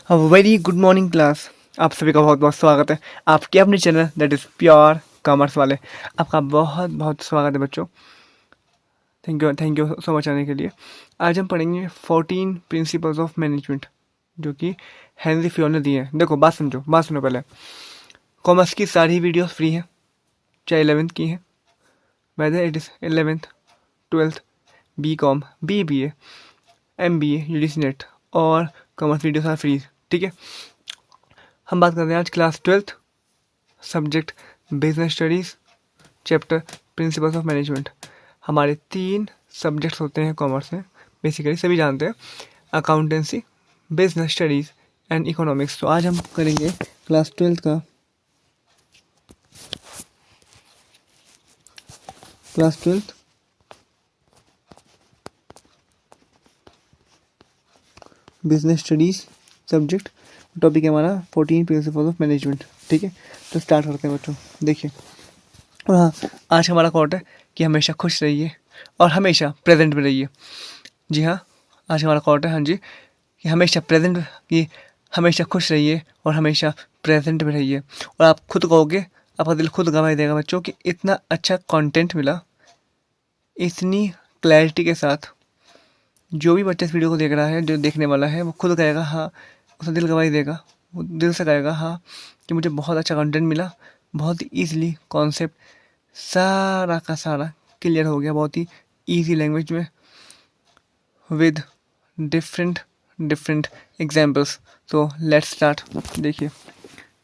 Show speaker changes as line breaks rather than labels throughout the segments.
Very good morning class. आप सभी का बहुत बहुत स्वागत है आपके अपने channel that is pure commerce वाले। आपका बहुत बहुत स्वागत है बच्चों। थैंक यू सो मच आने के लिए। आज हम पढ़ेंगे 14 प्रिंसिपल्स ऑफ मैनेजमेंट जो कि हेनरी फ्योल ने दिए हैं। देखो बात सुनो पहले। कॉमर्स की सारी वीडियोस फ्री हैं, चाहे 11th की हैं, whether it is 11th 12th BCom BBA MBA UGC net और कॉमर्स वीडियोस आर फ्री। ठीक है, हम बात कर रहे हैं आज class 12th subject business studies chapter principles of management. हमारे 3 सब्जेक्ट्स होते हैं कॉमर्स में, बेसिकली सभी जानते हैं, accountancy, business studies and economics. तो आज हम करेंगे क्लास 12th का class 12th business studies subject. Topic है हमारा 14 प्रिंसिपल्स ऑफ मैनेजमेंट। ठीक है, तो स्टार्ट करते हैं बच्चों। देखिए, और हाँ, आज हमारा कोट है कि हमेशा खुश रहिए और हमेशा प्रेजेंट में रहिए। जी हाँ, आज हमारा कोट है, हाँ जी, कि हमेशा खुश रहिए और हमेशा प्रेजेंट में रहिए। और आप खुद कहोगे, आपका दिल खुद गवाही देगा बच्चों कि इतना अच्छा कंटेंट मिला, इतनी क्लैरिटी के साथ। जो भी बच्चा इस वीडियो को देख रहा है, जो देखने वाला है, वो खुद कहेगा हाँ, उसका दिल गवाही देगा, वो दिल से कहेगा हाँ कि मुझे बहुत अच्छा कंटेंट मिला, बहुत ही ईजिली कॉन्सेप्ट सारा का सारा क्लियर हो गया, बहुत ही ईजी लैंग्वेज में विद डिफरेंट एग्जाम्पल्स। तो लेट्स स्टार्ट। देखिए,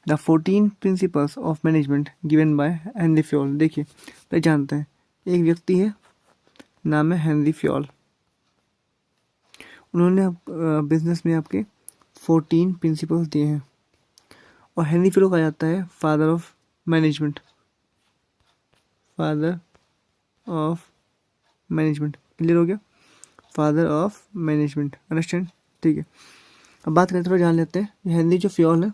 the 14 principles of management given by Henry Fayol. देखिए, पहले जानते हैं, एक व्यक्ति है, नाम है हेनरी फ्योल। उन्होंने बिजनेस में आपके 14 प्रिंसिपल्स दिए हैं और हेनरी फ्योल कहा जाता है father of management. Father of management clear हो गया, फादर ऑफ मैनेजमेंट, अंडरस्टैंड। ठीक है, अब बात करते थोड़ा जान लेते हैं। हेनरी जो फ्योल है,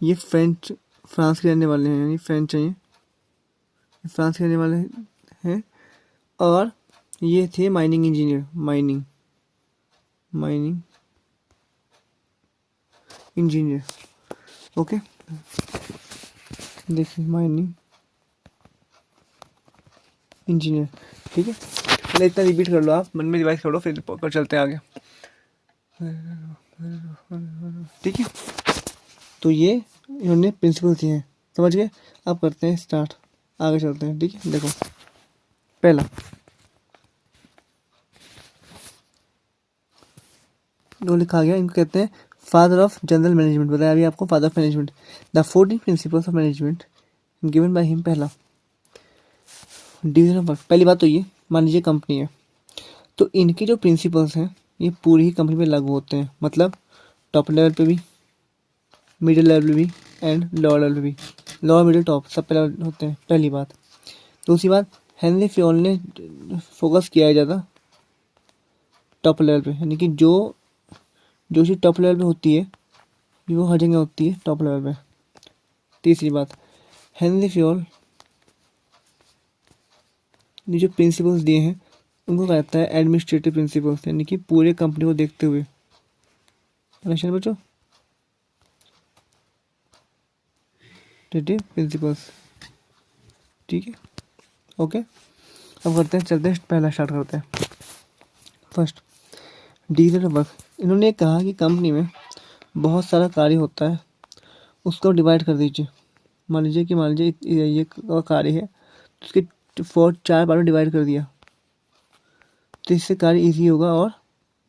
ये फ्रांस के रहने वाले हैं, यानी फ्रेंच हैं, ये फ्रांस के रहने वाले हैं और ये थे mining engineer, mining engineer. Okay, देखिए, माइनिंग इंजीनियर। ठीक है, पहले इतना रिपीट कर लो, आप मन में रिवाइज कर लो, फिर चलते हैं आगे। ठीक है, तो ये इन्होंने प्रिंसिपल दिए हैं, समझ गए। अब करते हैं स्टार्ट, आगे चलते हैं। ठीक है, देखो, पहला जो लिखा गया, इनको कहते हैं फादर ऑफ जनरल मैनेजमेंट। बताया अभी आपको, father of management. The 14 principles of management given by him. पहला, डिवीजन ऑफ वर्क। पहली बात तो ये, मान लीजिए कंपनी है, तो इनके जो प्रिंसिपल्स हैं ये पूरी ही कंपनी में लागू होते हैं, मतलब टॉप लेवल पे भी, मिडिल लेवल पे भी एंड लोअर लेवल पे भी। लोअर मिडिल टॉप सब पे लेवल होते हैं, पहली बात। दूसरी बात, हेनरी फ्योल ने फोकस किया है ज़्यादा टॉप लेवल पे, यानी कि जो चीज़ टॉप लेवल पे होती है वो हर जगह होती है टॉप लेवल पे। तीसरी बात, हेनरी फ्योल ने जो प्रिंसिपल्स दिए हैं उनको कहता है एडमिनिस्ट्रेटिव प्रिंसिपल्स, यानी कि पूरे कंपनी को देखते हुए। अंडरस्टैंड बच्चों, एडमिनिस्ट्रेटिव प्रिंसिपल्स। ठीक है, ओके। अब करते हैं, चलते हैं, पहला स्टार्ट करते हैं। First, division of work. इन्होंने कहा कि कंपनी में बहुत सारा कार्य होता है, उसको डिवाइड कर दीजिए। मान लीजिए ये कार्य है, तो उसके 4 पार्ट में डिवाइड कर दिया, तो इससे कार्य इजी होगा और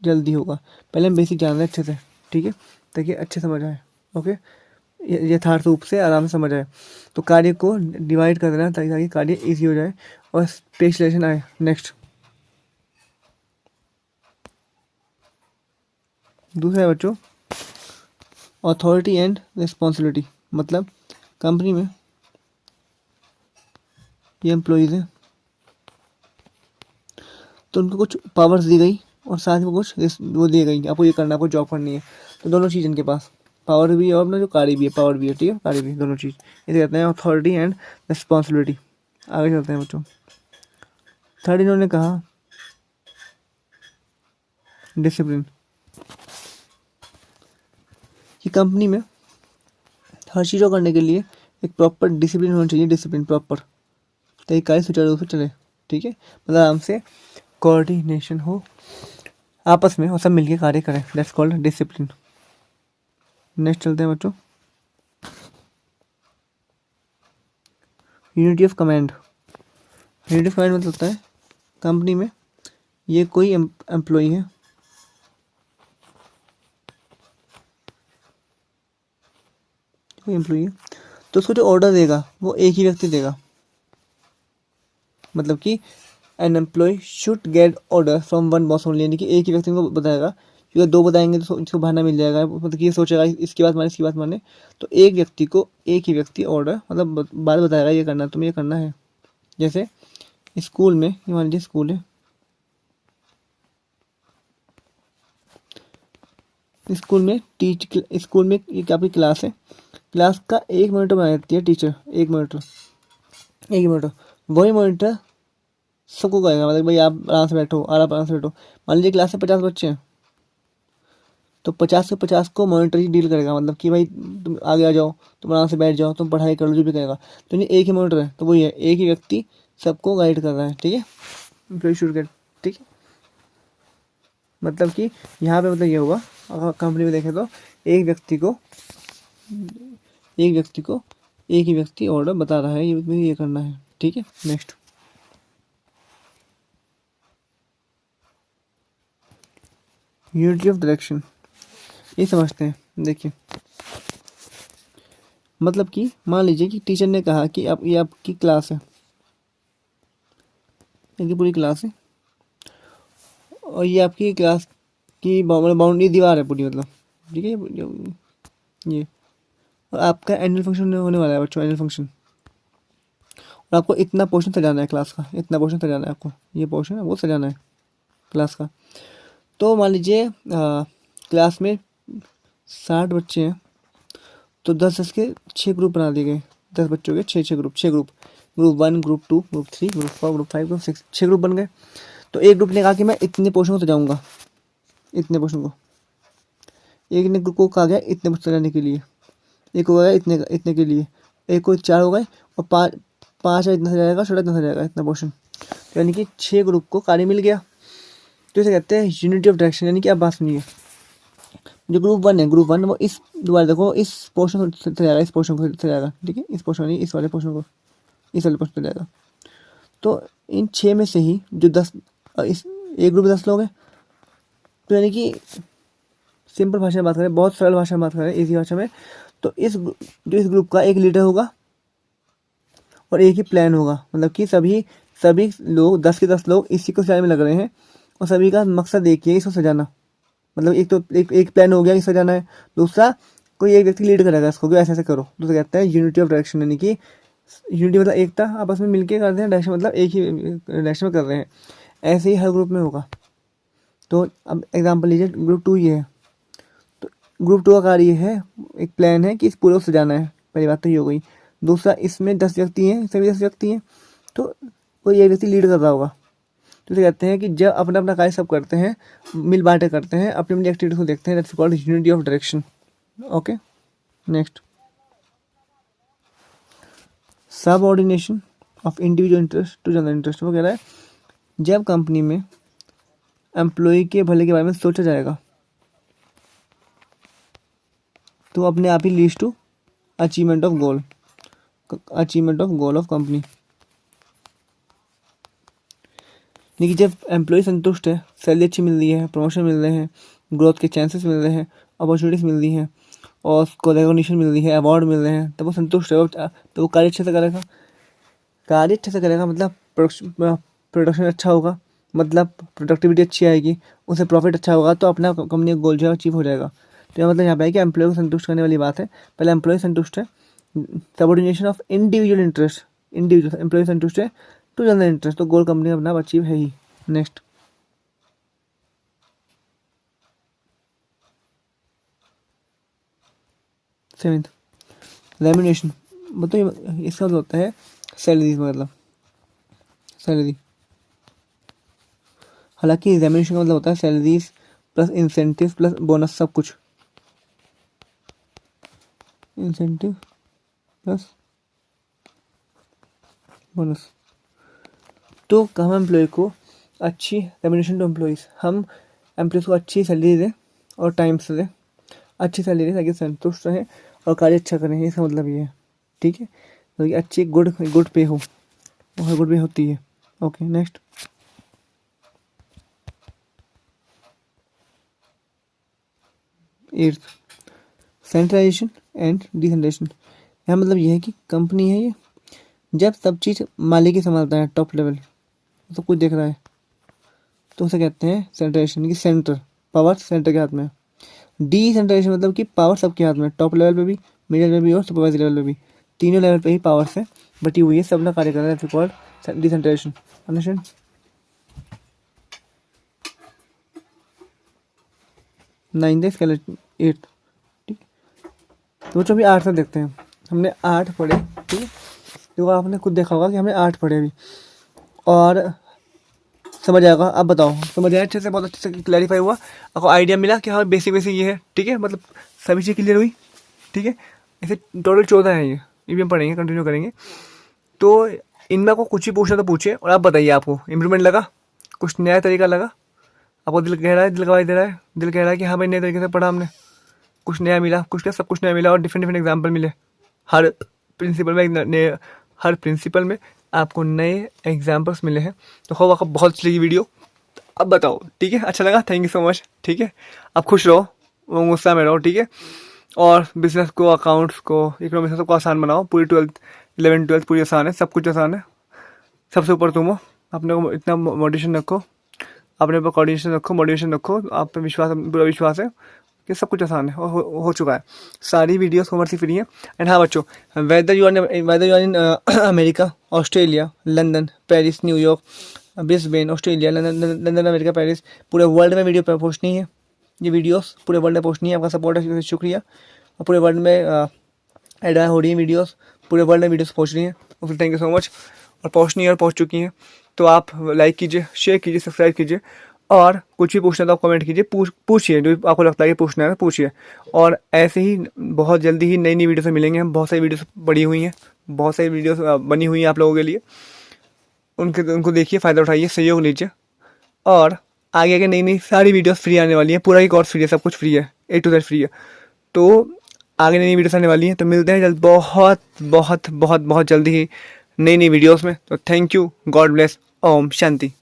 जल्दी होगा। पहले हम बेसिक जान रहे अच्छे से, ठीक है, ताकि अच्छे समझ आए। ओके, यथार्थ रूप से आराम से समझ आए। तो कार्य को डिवाइड कर देना ताकि कार्य इजी हो जाए और स्पेशलाइजेशन आए। नेक्स्ट, दूसरा है बच्चों अथॉरिटी एंड रिस्पॉन्सिबिलिटी। मतलब कंपनी में ये एम्प्लॉयज़ हैं, तो उनको कुछ पावर्स दी गई और साथ में कुछ वो दी गई, आपको ये करना, आपको जॉब करनी है। तो दोनों चीज़ इनके पास, पावर भी है और अपना जो कार्य भी है, पावर भी है, ठीक है, कार्य भी, दोनों चीज़ इसे कहते हैं अथॉरिटी एंड रिस्पॉन्सिबिलिटी। आगे चलते हैं बच्चों। थर्ड, इन्होंने कहा डिसिप्लिन। कि कंपनी में हर चीज़ को करने के लिए एक प्रॉपर डिसिप्लिन होना चाहिए, डिसिप्लिन प्रॉपर, ताकि कार्य सुचारू रूप से चले। ठीक है, मतलब आराम से कोऑर्डिनेशन हो आपस में और सब मिलके कार्य करें, दैट्स कॉल्ड डिसिप्लिन। नेक्स्ट चलते हैं बच्चों, unity of command. Unity of command मतलब होता है कंपनी में ये कोई एम्प्लॉय है, कोई एम्प्लॉय है तो उसको जो ऑर्डर देगा वो एक ही व्यक्ति देगा। मतलब कि an employee should get order from one boss only, यानी कि एक ही व्यक्ति को बताएगा, क्योंकि दो बताएंगे तो इसको बहाना मिल जाएगा, मतलब कि ये सोचेगा इसकी बात माने इसकी बात माने। तो एक व्यक्ति को एक ही व्यक्ति ऑर्डर मतलब बात बताएगा, ये करना तुम्हें, ये करना है। जैसे स्कूल में, ये मान लीजिए स्कूल है, स्कूल में एक आपकी क्लास है, क्लास का एक मॉनिटर बना देती है टीचर, एक मॉनिटर वही मॉनिटर सबको कहेगा, मतलब भाई आप आराम से बैठो, आराम से बैठो। मान लीजिए क्लास में 50 बच्चे हैं, तो 50 के 50 को मॉनिटर ही डील करेगा, मतलब कि भाई तुम आगे आ जाओ, तुम आराम से बैठ जाओ, तुम पढ़ाई कर लो, जो भी करेगा। तो ये एक ही मॉनिटर है, तो वही है, एक ही व्यक्ति सबको गाइड कर रहा है। ठीक है, शुरू कर। ठीक है, मतलब कि यहाँ पे मतलब ये हुआ, अगर कंपनी में देखें तो एक व्यक्ति को एक ही व्यक्ति ऑर्डर बता रहा है, ये करना है। ठीक है, नेक्स्ट यूनिटी ऑफ डायरेक्शन, ये समझते हैं। देखिए, मतलब कि मान लीजिए कि टीचर ने कहा कि आप, ये आपकी क्लास है, ये पूरी क्लास है और ये आपकी क्लास की बाउंड्री दीवार है पूरी, मतलब ठीक है, ये और आपका एनुअल फंक्शन होने वाला है बच्चों, एनुअल फंक्शन, और आपको इतना पोर्शन सजाना है क्लास का, इतना पोर्शन सजाना है आपको, ये पोर्शन है वो सजाना है क्लास का। तो मान लीजिए क्लास में 60 बच्चे हैं, तो 10-10 के 6 ग्रुप बना दिए गए, 10 बच्चों के 6 group 1, group 2, group 3, group 4, group 5, group 6, 6 group बन गए। तो एक ग्रुप ने कहा कि मैं इतने पोर्शन को सजाऊंगा, इतने पोर्शन को, एक ने ग्रुप को कहा गया इतने पोर्शन सजाने के लिए, एक हो गया इतने इतने के लिए, एक को 4 हो गए, और पाँच इतना सजाएगा, छोटा इतना सजाएगा, इतना पोर्शन। तो यानी कि 6 ग्रुप को कार्य मिल गया। तो इसे कहते हैं यूनिटी ऑफ डायरेक्शन। यानी कि आप बात सुनिए, जो ग्रुप 1 है, ग्रुप 1 वो इस दोबारा देखो, इस पोर्शन को सजाएगा, इस पोर्शन को सजाएगा, ठीक है, इस पोर्शन नहीं, इस वाले पोर्शन को, इस वाले पोर्शन को सजाएगा। तो इन 6 में से ही जो 10, इस एक ग्रुप में 10 लोग हैं, तो यानी कि सिंपल भाषा में बात करें, बहुत सरल भाषा में बात करें, इसी भाषा में, तो इस ग्रुप का एक लीडर होगा और एक ही प्लान होगा। मतलब कि सभी लोग 10 के 10 लोग इसी को सजाने में लग रहे हैं और सभी का मकसद एक ही है, इसको सजाना। मतलब एक तो एक प्लान हो गया कि सजाना है, दूसरा कोई एक व्यक्ति लीड करेगा इसको कि ऐसे ऐसे करो। दूसरा कहते हैं यूनिटी ऑफ डायरेक्शन, यानी कि यूनिटी मतलब एकता, आपस में मिलके करते हैं, डायरेक्शन मतलब एक ही डायरेक्शन में कर रहे हैं। ऐसे ही हर ग्रुप में होगा। तो अब एग्जाम्पल लीजिए, ग्रुप 2 ये है, तो ग्रुप 2 का कार्य ये है, एक प्लान है कि इस पूरे को सजाना है, पहली बात तो ये हो गई। दूसरा, इसमें 10 व्यक्ति हैं, सभी 10 व्यक्ति हैं, तो कोई एक व्यक्ति लीड कर रहा होगा। तो इसे कहते हैं कि जब अपना अपना कार्य सब करते हैं, मिल बांटे करते हैं, अपनी अपनी एक्टिविटी को देखते हैं, that's called unity of direction. Okay, next subordination of individual interest to general interest. वो कह रहा है जब कंपनी में एम्प्लॉय के भले के बारे में सोचा जाएगा तो अपने आप ही leads to achievement of goal of company. लेकिन जब एम्प्लॉय संतुष्ट है, सैलरी अच्छी मिल रही है, प्रमोशन मिल रहे हैं, ग्रोथ के चांसेस मिल रहे हैं, अपॉर्चुनिटीज मिल रही हैं और उसको रिकॉग्निशन मिल रही है, अवार्ड मिल रहे हैं, तब वो संतुष्ट है, तो वो कार्य अच्छे से करेगा, मतलब प्रोडक्शन अच्छा होगा, मतलब प्रोडक्टिविटी अच्छी आएगी, उसे प्रॉफिट अच्छा होगा, तो अपना कंपनी का गोल जो है अचीव हो जाएगा। तो यह मतलब यहाँ पे है कि एम्प्लॉय को संतुष्ट करने वाली बात है। पहले एम्प्लॉय संतुष्ट है, subordination of individual interest, individual employee संतुष्ट है टू जनरल इंटरेस्ट, तो गोल कंपनी अपना अचीव है ही। Next seventh, remuneration. मतलब इसका मतलब होता है सैलरी, मतलब सैलरी। हालांकि रेम्यूनरेशन का मतलब होता है salaries plus incentive plus bonus, सब कुछ। Incentive plus bonus. तो हम एम्प्लॉय को अच्छी रेम्यूनरेशन टू एम्प्लॉयज़, हम एम्प्लॉयज़ को अच्छी सैलरी दें और टाइम से दें, अच्छी सैलरी दें ताकि संतुष्ट रहें और कार्य अच्छा करें, इसका मतलब ये है। ठीक है, तो ये अच्छी गुड पे हो, और गुड पे होती है। Okay next, eighth, centralisation and decentralisation. यहाँ मतलब ये है कि कंपनी है ये, जब सब चीज़ मालिक ही संभालता है, टॉप लेवल सब कुछ देख रहा है, तो उसे कहते हैं सेंट्रलाइजेशन की सेंटर, पावर सेंटर के हाथ में है। डिसेंट्रलाइजेशन मतलब कि पावर सबके हाथ में, टॉप लेवल पे भी, मिडिल लेवल भी और सुपरवाइजर लेवल पे भी, तीनों लेवल पे ही पावर से बटी हुई है, सब लोग कार्य कर रहा है, कॉल्ड डिसेंट्रलाइजेशन। अंडरस्टैंड। नाइन्थ इसका एट्थ। ठीक, तो जो अभी 8 तक देखते हैं, हमने 8 पढ़े। ठीक है, तो आपने खुद देखा होगा कि हमने 8 पढ़े अभी, और समझ आएगा। अब बताओ, समझ आया अच्छे से, बहुत अच्छे से क्लैरिफाई हुआ, आपको आइडिया मिला कि हाँ बेसिक ये है। ठीक है, मतलब सभी चीज़ क्लियर हुई। ठीक है, ऐसे टोटल 14 है, ये भी हम पढ़ेंगे, कंटिन्यू करेंगे। तो इनमें आपको कुछ ही पूछना तो पूछे, और आप बताइए आपको इम्प्रूवमेंट लगा, कुछ नया तरीका लगा, आपको दिल कह रहा है, दिल गवाही दे रहा है, दिल कह रहा है कि हाँ भाई नए तरीके से पढ़ा हमने, कुछ नया मिला, कुछ क्या सब कुछ नया मिला, और डिफरेंट एग्जाम्पल मिले। हर प्रिंसिपल में आपको नए एग्जाम्पल्स मिले हैं। तो होप आपको बहुत अच्छी लगी वीडियो। अब बताओ, ठीक है, अच्छा लगा, थैंक यू सो मच। ठीक है, आप खुश रहो, वो गुस्सा में रहो। ठीक है, और बिजनेस को, अकाउंट्स को, इकोनॉमिक्स सबको आसान बनाओ। पूरी 11th 12th पूरी आसान है, सब कुछ आसान है, सबसे ऊपर तुम हो। अपने को इतना मोटिवेशन रखो, अपने ऊपर कोऑर्डिनेशन रखो, मोटिवेशन रखो, आप पे विश्वास, पूरा विश्वास है कि सब कुछ आसान है, और हो चुका है। सारी वीडियोस कॉमर्स फ्री है। एंड हाँ बच्चों, whether you are in America, Australia, London, Paris, New York, Brisbane, Australia, London, America, Paris, पूरे वर्ल्ड में वीडियो पहुँचनी है, ये वीडियोस पूरे वर्ल्ड में पहुँचनी है। आपका सपोर्ट है, शुक्रिया। और पूरे वर्ल्ड में ऐड हो रही है वीडियोस, पूरे वर्ल्ड में वीडियोस पहुँच रही हैं, उसके थैंक यू सो मच। और पहुँचनी है और पहुँच चुकी हैं, तो आप लाइक कीजिए, शेयर कीजिए, सब्सक्राइब कीजिए, और कुछ भी पूछना तो आप कमेंट कीजिए, पूछिए, जो आपको लगता है कि पूछना है पूछिए। और ऐसे ही बहुत जल्दी ही नई वीडियो से मिलेंगे हम, बहुत सारी वीडियोस बड़ी हुई हैं, बहुत सारी वीडियोस बनी हुई हैं आप लोगों के लिए, उनको देखिए, फ़ायदा उठाइए, सहयोग लीजिए। और आगे आगे नई सारी वीडियोस फ्री आने वाली है, पूरा ही कोर्स फ्री है, सब कुछ फ्री है, A to Z फ्री है। तो आगे नई वीडियोस आने वाली हैं, तो मिलते हैं जल्द, बहुत बहुत बहुत बहुत जल्दी ही नई वीडियोस में। तो thank you, God bless, Om Shanti.